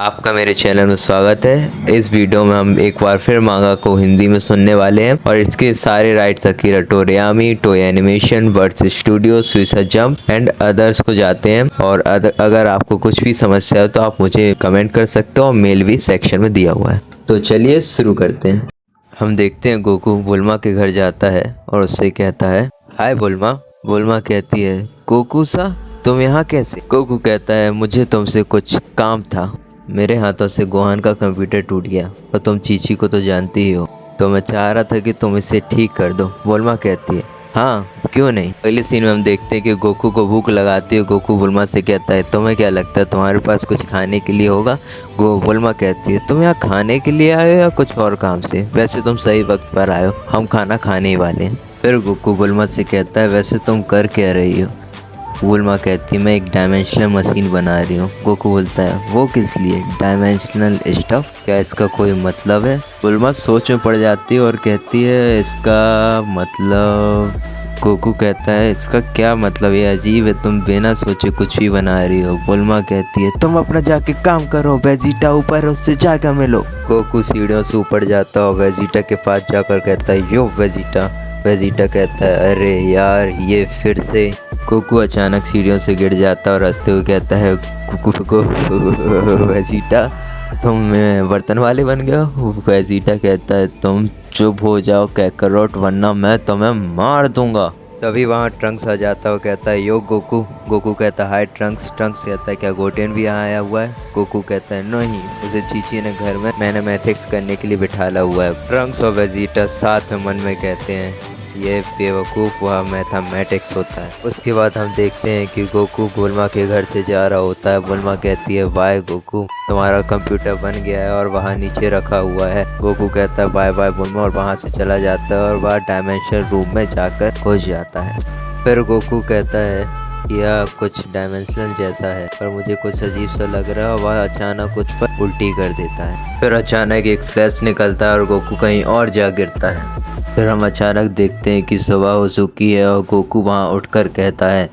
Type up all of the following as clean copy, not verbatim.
आपका मेरे चैनल में स्वागत है। इस वीडियो में हम एक बार फिर मांगा को हिंदी में सुनने वाले हैं और इसके सारे rights Akira Toriyama, Toei animation, Birds studio, Shueisha jump and others को जाते हैं। और अगर आपको कुछ भी समस्या हो तो आप मुझे कमेंट कर सकते हो और मेल भी सेक्शन में दिया हुआ है। तो चलिए शुरू करते हैं। हम देखते हैं गोकू बुल्मा के घर जाता है और उससे कहता है, हाय बुल्मा। बुल्मा कहती है, गोकू सा तुम यहाँ कैसे? गोकू कहता है, मुझे तुमसे कुछ काम था। मेरे हाथों से गोहान का कंप्यूटर टूट गया और तुम चीची को तो जानती ही हो, तो मैं चाह रहा था कि तुम इसे ठीक कर दो। बुल्मा कहती है, हाँ क्यों नहीं। अगले सीन में हम देखते हैं कि गोकू को भूख लगाती है। गोकू बुल्मा से कहता है, तुम्हें क्या लगता है तुम्हारे पास कुछ खाने के लिए होगा? बुल्मा कहती है, तुम यहाँ खाने के लिए आए हो या कुछ और काम से? वैसे तुम सही वक्त पर आए हो, हम खाना खाने ही वाले हैं। फिर गोकू बुल्मा से कहता है, वैसे तुम कर क्या रही हो? बुल्मा कहती है, मैं एक डायमेंशनल मशीन बना रही हूँ। गोकू बोलता है, वो किस लिए? Dimensional stuff? क्या इसका कोई मतलब है? बुल्मा सोच में पड़ जाती है और कहती है, इसका मतलब। गोकू कहता है, इसका क्या मतलब? ये अजीब है, तुम बिना सोचे कुछ भी बना रही हो। बुल्मा कहती है, तुम अपना जाके काम करो, वेजिटा ऊपर उससे जाकर मिलो। गोकू सीढ़ियों से ऊपर जाता है और वेजिटा के पास जाकर कहता है, यो वेजिटा। वेजिटा कहता है, अरे यार ये फिर से। गोकू अचानक सीढ़ियों से गिर जाता है और हंसते हुए कहता है, वेजिटा तुम बर्तन वाले बन गए हो? वेजिटा कहता है, तुम चुप हो जाओ कैकरोट, वरना मैं तुम्हें मार दूंगा। तभी वहाँ ट्रंक्स आ जाता है और कहता है, यो गोकू। गोकू कहता है, हाय ट्रंक्स। ट्रंक्स कहता है, क्या गोटेन भी यहाँ आया हुआ है? गोकू कहता है, नहीं, उसे चीची ने घर में मैथमेटिक्स करने के लिए बिठाला हुआ है। ट्रंक्स और वेजिटा साथ में मन में कहते हैं, ये बेवकूफ़ वह मैथमेटिक्स होता है। उसके बाद हम देखते हैं कि गोकू बुल्मा के घर से जा रहा होता है। बुल्मा कहती है, बाय गोकू, तुम्हारा कंप्यूटर बन गया है और वहाँ नीचे रखा हुआ है। गोकू कहता है, बाय बाय बुल्मा, और वहाँ से चला जाता है और वह डायमेंशनल रूम में जाकर घुस जाता है। फिर गोकू कहता है, यह कुछ डायमेंशनल जैसा है पर मुझे कुछ अजीब सा लग रहा है। वह अचानक कुछ पर उल्टी कर देता है। फिर अचानक एक फ्लैश निकलता है और गोकू कहीं और जा गिरता है। फिर हम अचानक देखते हैं कि सुबह हो चुकी है और गोकू वहाँ उठकर कहता है,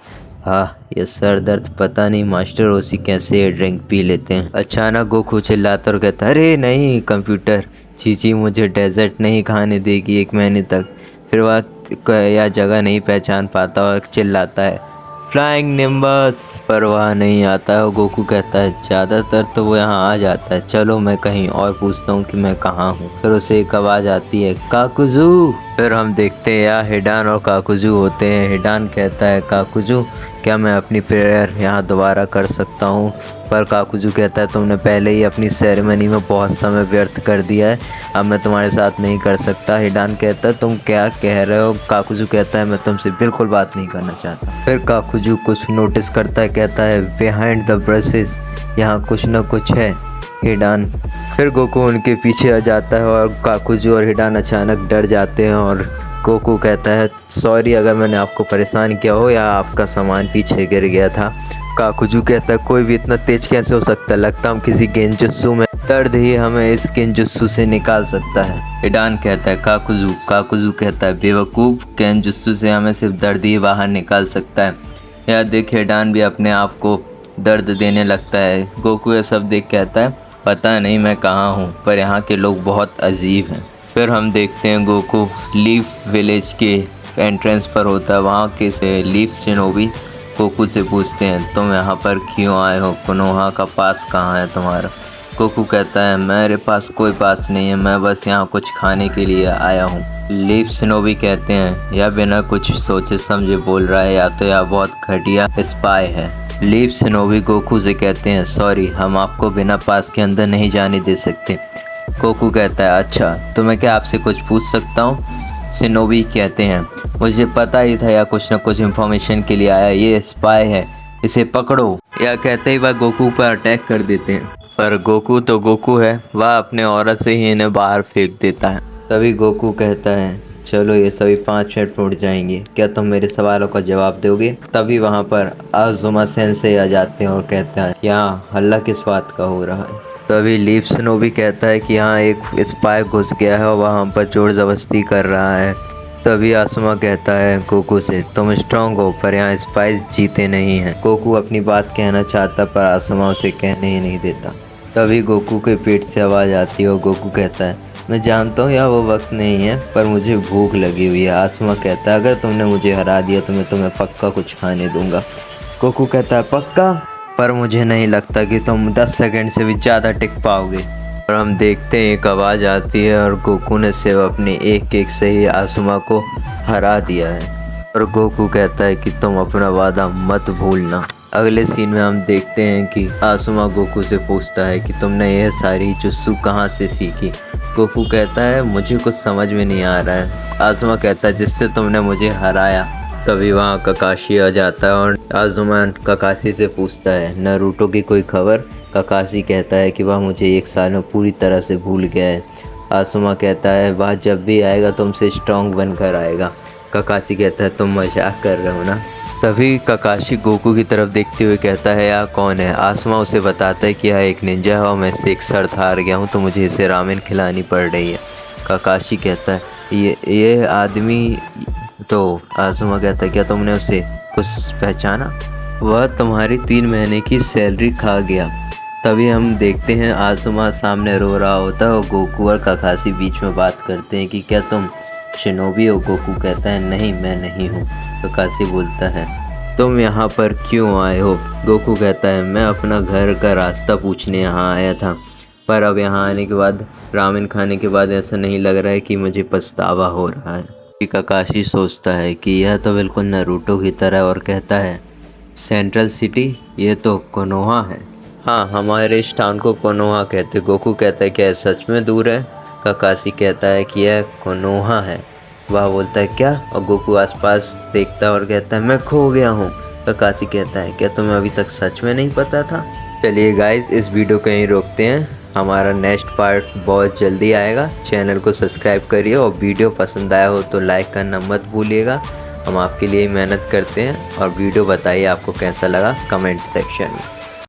ये सर दर्द, पता नहीं मास्टर ओसी कैसे ये ड्रिंक पी लेते हैं। अचानक गोकू चिल्लाता और कहता है, अरे नहीं कंप्यूटर, चीची मुझे डेजर्ट नहीं खाने देगी 1 महीने तक। फिर वह यह जगह नहीं पहचान पाता और चिल्लाता है, फ्लाइंग निम्बस, पर वह नहीं आता है। और गोकू कहता है, ज़्यादातर तो वो यहाँ आ जाता है, चलो मैं कहीं और पूछता हूँ कि मैं कहाँ हूँ। फिर उसे एक आवाज़ आती है, काकुजू। फिर हम देखते हैं यहाँ हिडान और काकुजू होते हैं। हिडान कहता है, काकुजू क्या मैं अपनी प्रेयर यहाँ दोबारा कर सकता हूँ? पर काकुजू कहता है, तुमने पहले ही अपनी सेरेमनी में बहुत समय व्यर्थ कर दिया है, अब मैं तुम्हारे साथ नहीं कर सकता। हिडान कहता है, तुम क्या कह रहे हो? काकुजू कहता है, मैं तुमसे बिल्कुल बात नहीं करना चाहता। फिर काकुजू कुछ नोटिस करता है, कहता है, बिहाइंड द ब्रशेस, यहाँ कुछ न कुछ है हिडान। फिर गोकू उनके पीछे आ जाता है और काकुजू और हिडान अचानक डर जाते हैं और गोकू कहता है, सॉरी अगर मैंने आपको परेशान किया हो या आपका सामान पीछे गिर गया था। काकुजू कहता है, कोई भी इतना तेज कैसे हो सकता है? लगता हम किसी गेंजुत्सु में, दर्द ही हमें इस गेंजुत्सु से निकाल सकता है। हिडान कहता है, काकुजू। काकुजू कहता है, बेवकूफ़, गेंजुत्सु से हमें सिर्फ दर्द ही बाहर निकाल सकता है। यह देख हिडान भी अपने आप को दर्द देने लगता है। गोकू यह सब देख कहता है, पता नहीं मैं कहाँ हूँ, पर यहाँ के लोग बहुत अजीब हैं। फिर हम देखते हैं गोकू लीफ विलेज के एंट्रेंस पर होता है। वहाँ के से लीफ शिनोबी गोकू से पूछते हैं, तुम यहाँ पर क्यों आए हो? कोनोहा का पास कहाँ है तुम्हारा? गोकू कहता है, मेरे पास कोई पास नहीं है, मैं बस यहाँ कुछ खाने के लिए आया हूँ। लीफ शिनोबी कहते हैं, यह बिना कुछ सोचे समझे बोल रहा है, या तो यह बहुत घटिया स्पाई है। लीफ शिनोबी गोकू से कहते हैं, सॉरी, हम आपको बिना पास के अंदर नहीं जाने दे सकते। गोकू कहता है, अच्छा तो मैं क्या आपसे कुछ पूछ सकता हूँ? शिनोबी कहते हैं, मुझे पता ही था या कुछ न कुछ इन्फॉर्मेशन के लिए आया, ये स्पाई है, इसे पकड़ो। यह कहते ही वह गोकू पर अटैक कर देते हैं, पर गोकू तो गोकू है, वह अपने औरत से ही इन्हें बाहर फेंक देता है। तभी गोकू कहता है, चलो ये सभी 5 मिनट में उठ जाएंगे, क्या तुम मेरे सवालों का जवाब दोगे? तभी वहाँ पर आजुमा सेंसे आ जाते हैं और कहते हैं, यहाँ हल्ला किस बात का हो रहा है? तभी लीफ शिनोबी कहता है कि यहाँ एक स्पाई घुस गया है और वह हम पर जोर ज़बरदस्ती कर रहा है। तभी आसमा कहता है गोकू से, तुम स्ट्रांग हो, पर यहाँ स्पाइस जीते नहीं हैं। गोकू अपनी बात कहना चाहता पर आसमा उसे कहने ही नहीं देता। तभी गोकू के पेट से आवाज़ आती है और गोकू कहता है मैं जानता हूँ यार वो वक्त नहीं है पर मुझे भूख लगी हुई है। आसुमा कहता है अगर तुमने मुझे हरा दिया तो मैं तुम्हें पक्का कुछ खाने दूंगा। गोकू कहता है पक्का, पर मुझे नहीं लगता कि तुम 10 सेकंड से भी ज़्यादा टिक पाओगे। और हम देखते हैं एक आवाज़ आती है और गोकू ने सिर्फ अपनी एक किक से ही आसुमा को हरा दिया है। और गोकू कहता है कि तुम अपना वादा मत भूलना। अगले सीन में हम देखते हैं कि आसुमा गोकू से पूछता है कि तुमने यह सारी जुत्सु कहाँ से सीखी। गोकू कहता है मुझे कुछ समझ में नहीं आ रहा है। आसुमा कहता है जिससे तुमने मुझे हराया। तभी वहाँ ककाशी आ जाता है और आसुमा ककाशी से पूछता है नारुतो की कोई खबर। ककाशी कहता है कि वह मुझे 1 साल में पूरी तरह से भूल गया है। आसुमा कहता है वह जब भी आएगा तुमसे स्ट्रॉन्ग बनकर आएगा। ककाशी कहता है तुम मजाक कर रहे हो ना। तभी ककाशी गोकू की तरफ देखते हुए कहता है यह कौन है। आसुमा उसे बताता है कि यह एक निंजा है और मैं इससे एक शर्त हार गया हूँ तो मुझे इसे रामेन खिलानी पड़ रही है। ककाशी कहता है ये आदमी। तो आसुमा कहता है क्या तुमने उसे कुछ पहचाना? वह तुम्हारी 3 महीने की सैलरी खा गया। तभी हम देखते हैं आसुमा सामने रो रहा होता है और गोकू और ककाशी बीच में बात करते हैं कि क्या तुम शिनोबी हो? गोकू कहता है नहीं मैं नहीं हूँ। ककाशी बोलता है तुम यहाँ पर क्यों आए हो? गोकू कहता है मैं अपना घर का रास्ता पूछने यहाँ आया था, पर अब यहाँ आने के बाद रामेन खाने के बाद ऐसा नहीं लग रहा है कि मुझे पछतावा हो रहा है। ककाशी सोचता है कि यह तो बिल्कुल नारुतो की तरह और कहता है सेंट्रल सिटी, ये तो कोनोहा है। हाँ हमारे इस टाउन को कोनोहा कहते। गोकू कहता है क्या यह सच में दूर है? ककाशी कहता है कि यह कोनोहा है। वह बोलता है क्या? और गोकू आसपास देखता है और कहता है मैं खो गया हूँ। ककाशी कहता है क्या तुम्हें अभी तक सच में नहीं पता था? चलिए गाइस इस वीडियो को यहीं रोकते हैं, हमारा नेक्स्ट पार्ट बहुत जल्दी आएगा। चैनल को सब्सक्राइब करिए और वीडियो पसंद आया हो तो लाइक करना मत भूलिएगा। हम आपके लिए मेहनत करते हैं और वीडियो बताइए आपको कैसा लगा कमेंट सेक्शन में।